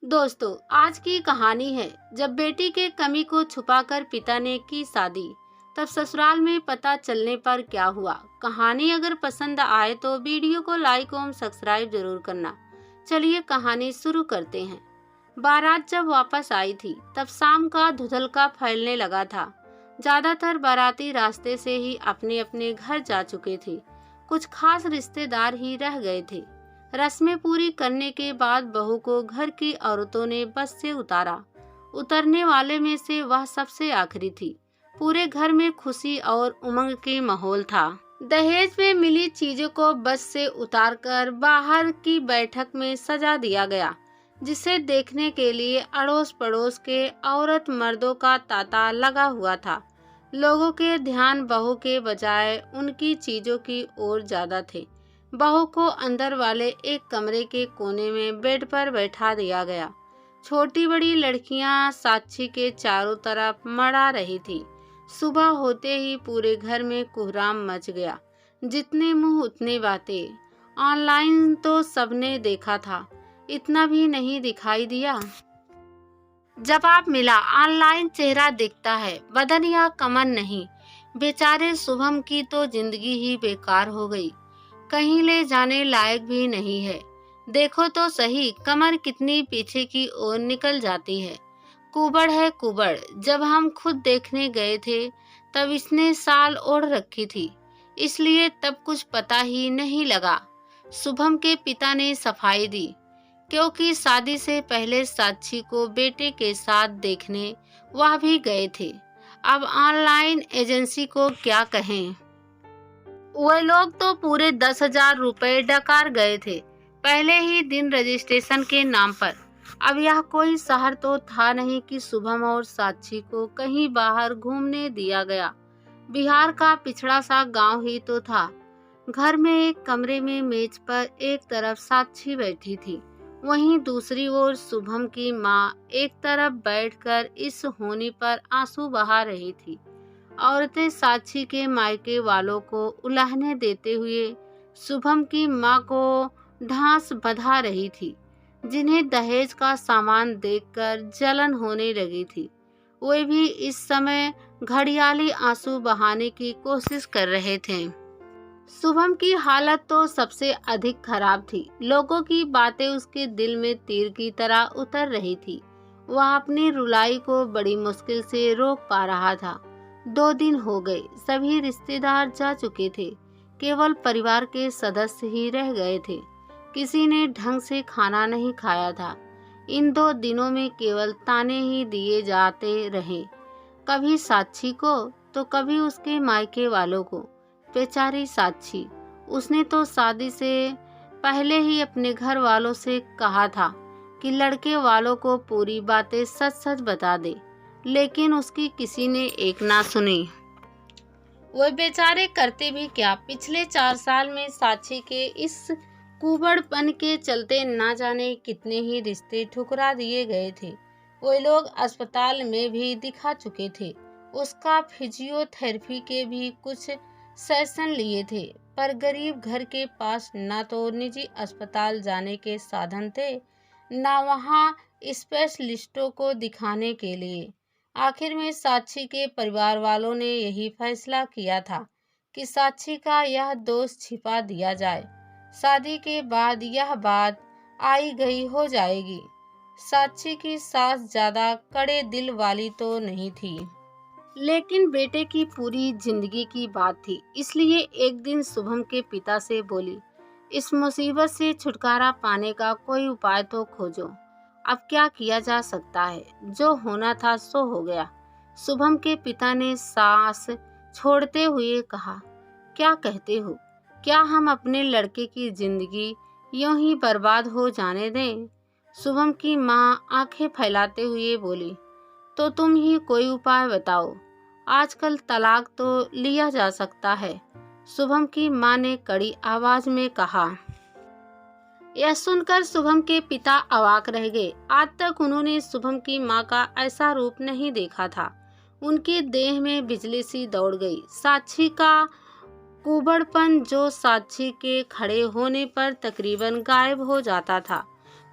दोस्तों, आज की कहानी है जब बेटी के कमी को छुपाकर पिता ने की शादी, तब ससुराल में पता चलने पर क्या हुआ। कहानी अगर पसंद आए तो वीडियो को लाइक और सब्सक्राइब जरूर करना। चलिए कहानी शुरू करते हैं। बारात जब वापस आई थी तब शाम का धुंधलका फैलने लगा था। ज्यादातर बाराती रास्ते से ही अपने अपने घर जा चुके थे। कुछ खास रिश्तेदार ही रह गए थे। रस्में पूरी करने के बाद बहू को घर की औरतों ने बस से उतारा। उतरने वाले में से वह सबसे आखिरी थी। पूरे घर में खुशी और उमंग के माहौल था। दहेज में मिली चीजों को बस से उतारकर बाहर की बैठक में सजा दिया गया, जिसे देखने के लिए अड़ोस पड़ोस के औरत मर्दों का तांता लगा हुआ था। लोगों के ध्यान बहू के बजाय उनकी चीजों की ओर ज्यादा थे। बहू को अंदर वाले एक कमरे के कोने में बेड पर बैठा दिया गया। छोटी बड़ी लड़कियां साक्षी के चारों तरफ मड़ा रही थी। सुबह होते ही पूरे घर में कोहराम मच गया। जितने मुंह उतने बातें। ऑनलाइन तो सबने देखा था, इतना भी नहीं दिखाई दिया। जवाब मिला, ऑनलाइन चेहरा दिखता है, बदन या कमर नहीं। बेचारे शुभम की तो जिंदगी ही बेकार हो गई। कहीं ले जाने लायक भी नहीं है। देखो तो सही, कमर कितनी पीछे की ओर निकल जाती है। कुबड़ है कुबड़। जब हम खुद देखने गए थे तब इसने साल ओढ़ रखी थी, इसलिए तब कुछ पता ही नहीं लगा। शुभम के पिता ने सफाई दी, क्योंकि शादी से पहले साक्षी को बेटे के साथ देखने वह भी गए थे। अब ऑनलाइन एजेंसी को क्या कहें। वे लोग तो पूरे 10,000 रुपए डकार गए थे पहले ही दिन रजिस्ट्रेशन के नाम पर। अब यह कोई शहर तो था नहीं कि शुभम और साक्षी को कहीं बाहर घूमने दिया गया। बिहार का पिछड़ा सा गांव ही तो था। घर में एक कमरे में मेज पर एक तरफ साक्षी बैठी थी, वहीं दूसरी ओर शुभम की माँ एक तरफ बैठकर इस होनी पर आंसू बहा रही थी। औरतें साक्षी के मायके वालों को उलाहने देते हुए शुभम की मां को ढांस बंधा रही थी, जिन्हें दहेज का सामान देखकर जलन होने लगी थी। वे भी इस समय घड़ियाली आंसू बहाने की कोशिश कर रहे थे। शुभम की हालत तो सबसे अधिक खराब थी। लोगों की बातें उसके दिल में तीर की तरह उतर रही थी। वह अपनी रुलाई को बड़ी मुश्किल से रोक पा रहा था। 2 दिन हो गए, सभी रिश्तेदार जा चुके थे। केवल परिवार के सदस्य ही रह गए थे। किसी ने ढंग से खाना नहीं खाया था। इन 2 दिनों में केवल ताने ही दिए जाते रहे, कभी साक्षी को तो कभी उसके मायके वालों को। बेचारी साक्षी, उसने तो शादी से पहले ही अपने घर वालों से कहा था कि लड़के वालों को पूरी बातें सच सच बता दे, लेकिन उसकी किसी ने एक ना सुनी। वो बेचारे करते भी क्या। पिछले 4 साल में साक्षी के इस कुबड़पन के चलते ना जाने कितने ही रिश्ते ठुकरा दिए गए थे। वो लोग अस्पताल में भी दिखा चुके थे। उसका फिजियोथेरेपी के भी कुछ सेशन लिए थे, पर गरीब घर के पास ना तो निजी अस्पताल जाने के साधन थे, ना वहाँ स्पेशलिस्टों को दिखाने के लिए। आखिर में साक्षी के परिवार वालों ने यही फैसला किया था कि साक्षी का यह दोष छिपा दिया जाए। शादी के बाद यह बात आई गई हो जाएगी। साक्षी की सास ज्यादा कड़े दिल वाली तो नहीं थी, लेकिन बेटे की पूरी जिंदगी की बात थी। इसलिए एक दिन शुभम के पिता से बोली, इस मुसीबत से छुटकारा पाने का कोई उपाय तो खोजो। अब क्या किया जा सकता है, जो होना था सो हो गया। शुभम के पिता ने सांस छोड़ते हुए कहा, क्या कहते हो? क्या हम अपने लड़के की जिंदगी यूं ही बर्बाद हो जाने दें? शुभम की माँ आंखें फैलाते हुए बोली, तो तुम ही कोई उपाय बताओ। आजकल तलाक तो लिया जा सकता है। शुभम की माँ ने कड़ी आवाज में कहा। यह सुनकर शुभम के पिता अवाक रह गए। आज तक उन्होंने शुभम की मां का ऐसा रूप नहीं देखा था। उनके देह में बिजली सी दौड़ गई। साक्षी का कुबड़पन, जो साक्षी के खड़े होने पर तकरीबन गायब हो जाता था,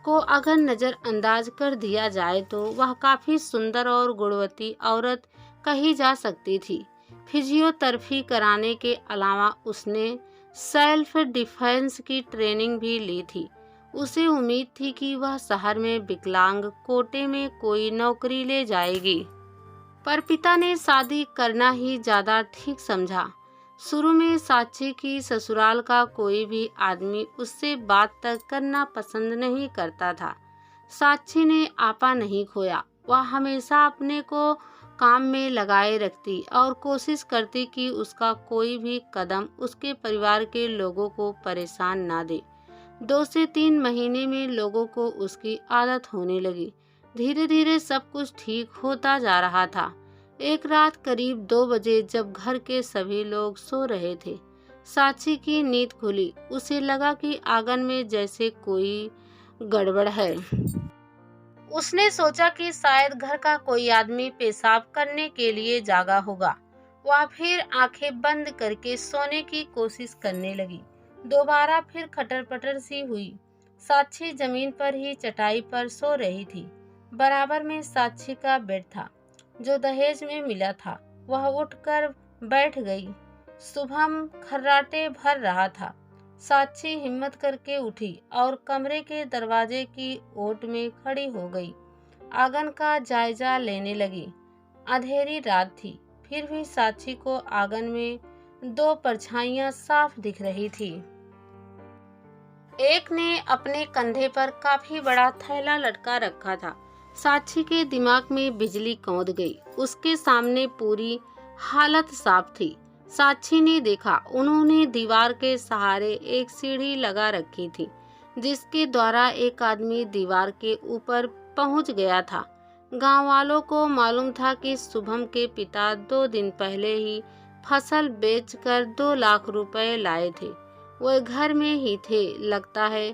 को अगर नज़रअंदाज कर दिया जाए तो वह काफ़ी सुंदर और गुणवती औरत कही जा सकती थी। फिजियोथेरेपी कराने के अलावा उसने सेल्फ डिफेंस की ट्रेनिंग भी ली थी। उसे उम्मीद थी कि वह शहर में विकलांग कोटे में कोई नौकरी ले जाएगी, पर पिता ने शादी करना ही ज़्यादा ठीक समझा। शुरू में साक्षी की ससुराल का कोई भी आदमी उससे बात तक करना पसंद नहीं करता था। साक्षी ने आपा नहीं खोया। वह हमेशा अपने को काम में लगाए रखती और कोशिश करती कि उसका कोई भी कदम उसके परिवार के लोगों को परेशान ना दे। 2 से 3 महीने में लोगों को उसकी आदत होने लगी। धीरे धीरे सब कुछ ठीक होता जा रहा था। एक रात करीब 2 बजे जब घर के सभी लोग सो रहे थे, साक्षी की नींद खुली। उसे लगा कि आंगन में जैसे कोई गड़बड़ है। उसने सोचा कि शायद घर का कोई आदमी पेशाब करने के लिए जागा होगा। वह फिर आंखें बंद करके सोने की कोशिश करने लगी। दोबारा फिर खटर-पटर सी हुई। साक्षी जमीन पर ही चटाई पर सो रही थी। बराबर में साक्षी का बेड था, जो दहेज में मिला था। वह उठकर बैठ गई। शुभम खर्राटे भर रहा था। साक्षी हिम्मत करके उठी और कमरे के दरवाजे की ओट में खड़ी हो गई। आंगन का जायजा लेने लगी। अंधेरी रात थी, फिर भी साक्षी को आंगन में 2 परछाइयां साफ दिख रही थी। एक ने अपने कंधे पर काफी बड़ा थैला लटका रखा था। साक्षी के दिमाग में बिजली कौंध गई। उसके सामने पूरी हालत साफ थी। साक्षी ने देखा, उन्होंने दीवार के सहारे एक सीढ़ी लगा रखी थी, जिसके द्वारा एक आदमी दीवार के ऊपर पहुंच गया था। गांव वालों को मालूम था कि शुभम के पिता 2 दिन पहले ही फसल बेचकर 2 लाख रुपए लाए थे। वह घर में ही थे। लगता है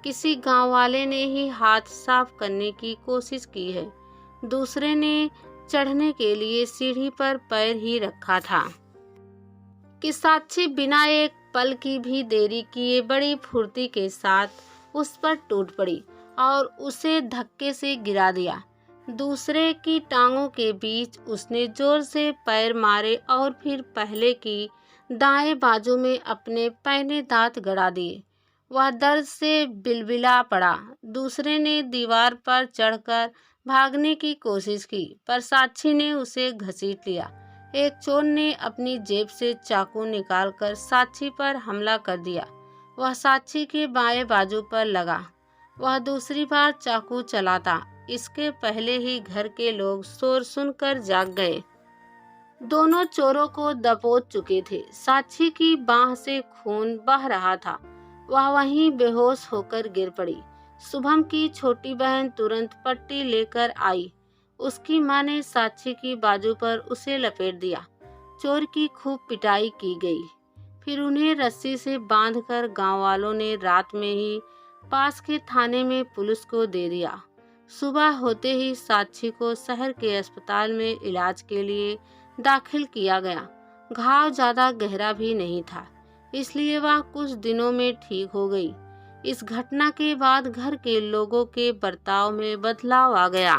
किसी गांव वाले ने ही हाथ साफ करने की कोशिश की है। दूसरे ने चढ़ने के लिए सीढ़ी पर पैर ही रखा था कि साक्षी बिना एक पल की भी देरी किए बड़ी फुर्ती के साथ उस पर टूट पड़ी और उसे धक्के से गिरा दिया। दूसरे की टांगों के बीच उसने जोर से पैर मारे और फिर पहले की दाएं बाजू में अपने पहने दांत गड़ा दिए। वह दर्द से बिलबिला पड़ा। दूसरे ने दीवार पर चढ़कर भागने की कोशिश की, पर साक्षी ने उसे घसीट लिया। एक चोर ने अपनी जेब से चाकू निकालकर साक्षी पर हमला कर दिया। वह साक्षी के बाएं बाजू पर लगा। वह दूसरी बार चाकू चलाता, इसके पहले ही घर के लोग शोर सुनकर जाग गए। दोनों चोरों को दबोच चुके थे। साक्षी की बांह से खून बह रहा था। वह वहीं बेहोश होकर गिर पड़ी। शुभम की छोटी बहन तुरंत पट्टी लेकर आई। उसकी मां ने साक्षी की बाजू पर उसे लपेट दिया। चोर की खूब पिटाई की गई। फिर उन्हें रस्सी से बांधकर गांव वालों ने रात में ही पास के थाने में पुलिस को दे दिया। सुबह होते ही साक्षी को शहर के अस्पताल में इलाज के लिए दाखिल किया गया। घाव ज्यादा गहरा भी नहीं था, इसलिए वह कुछ दिनों में ठीक हो गई। इस घटना के बाद घर के लोगों के बर्ताव में बदलाव आ गया।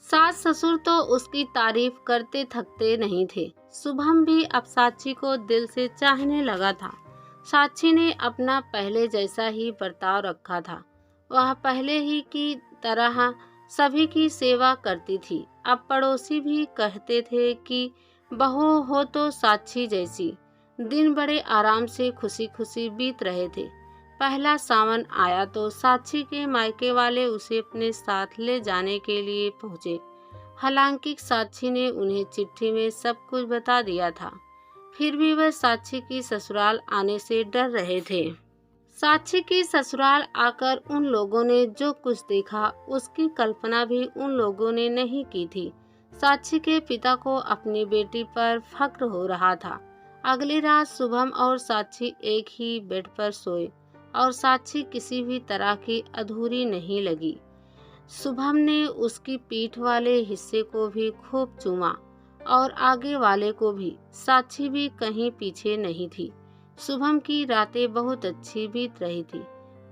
सास ससुर तो उसकी तारीफ करते थकते नहीं थे। शुभम भी अब साक्षी को दिल से चाहने लगा था। साक्षी ने अपना पहले जैसा ही बर्ताव रखा था। वह पहले ही की तरह सभी की सेवा करती थी। अब पड़ोसी भी कहते थे कि बहू हो तो साक्षी जैसी। दिन बड़े आराम से खुशी खुशी बीत रहे थे। पहला सावन आया तो साक्षी के मायके वाले उसे अपने साथ ले जाने के लिए पहुंचे। हालांकि साक्षी ने उन्हें चिट्ठी में सब कुछ बता दिया था, फिर भी वह साक्षी की ससुराल आने से डर रहे थे। साक्षी की ससुराल आकर उन लोगों ने जो कुछ देखा, उसकी कल्पना भी उन लोगों ने नहीं की थी। साक्षी के पिता को अपनी बेटी पर फक्र हो रहा था। अगली रात शुभम और साक्षी एक ही बेड पर सोए और साक्षी किसी भी तरह की अधूरी नहीं लगी। शुभम ने उसकी पीठ वाले हिस्से को भी खूब चूमा और आगे वाले को भी। साक्षी भी कहीं पीछे नहीं थी। शुभम की रातें बहुत अच्छी बीत रही थी।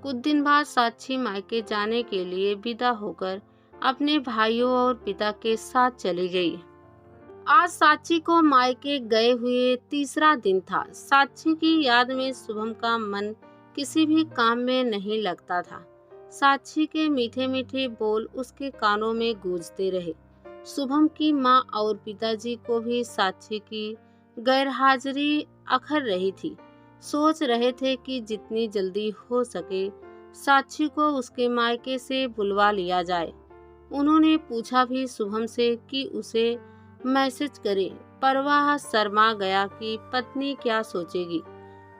कुछ दिन बाद साक्षी मायके जाने के लिए विदा होकर अपने भाइयों और पिता के साथ चली गई। आज साक्षी को मायके गए हुए तीसरा दिन था। साक्षी की याद में शुभम का मन किसी भी काम में नहीं लगता था। साक्षी के मीठे मीठे बोल उसके कानों में गूंजते रहे। शुभम की माँ और पिताजी को भी साक्षी की गैरहाजिरी अखर रही थी। सोच रहे थे कि जितनी जल्दी हो सके साक्षी को उसके मायके से बुलवा लिया जाए। उन्होंने पूछा भी शुभम से कि उसे मैसेज करे, पर वह शर्मा गया कि पत्नी क्या सोचेगी।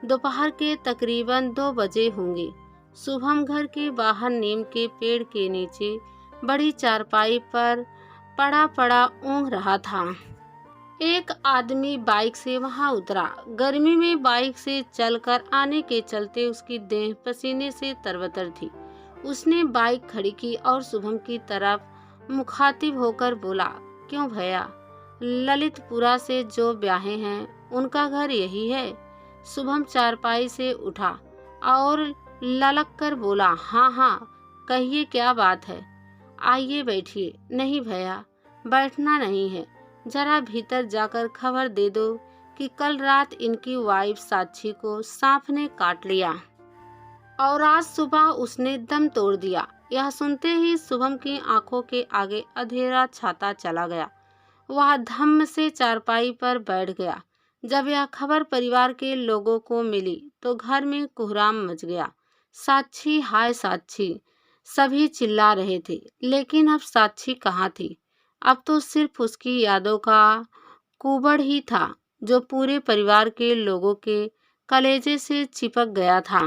दोपहर के तकरीबन 2 बजे होंगे। शुभम घर के बाहर नीम के पेड़ के नीचे बड़ी चारपाई पर पड़ा पड़ा ऊँघ रहा था। एक आदमी बाइक से वहां उतरा। गर्मी में बाइक से चलकर आने के चलते उसकी देह पसीने से तरबतर थी। उसने बाइक खड़ी की और शुभम की तरफ मुखातिब होकर बोला, क्यों भैया, ललितपुरा से जो ब्याहे हैं उनका घर यही है। शुभम चारपाई से उठा और ललक कर बोला, हाँ हाँ, कहिए क्या बात है, आइए बैठिए। नहीं भैया, बैठना नहीं है, जरा भीतर जाकर खबर दे दो कि कल रात इनकी वाइफ साक्षी को सांप ने काट लिया और आज सुबह उसने दम तोड़ दिया। यह सुनते ही शुभम की आंखों के आगे अंधेरा छाता चला गया। वह धम्म से चारपाई पर बैठ गया। जब यह खबर परिवार के लोगों को मिली तो घर में कोहराम मच गया। साक्षी, हाय साक्षी, सभी चिल्ला रहे थे। लेकिन अब साक्षी कहाँ थी? अब तो सिर्फ उसकी यादों का कुबड़ ही था जो पूरे परिवार के लोगों के कलेजे से चिपक गया था।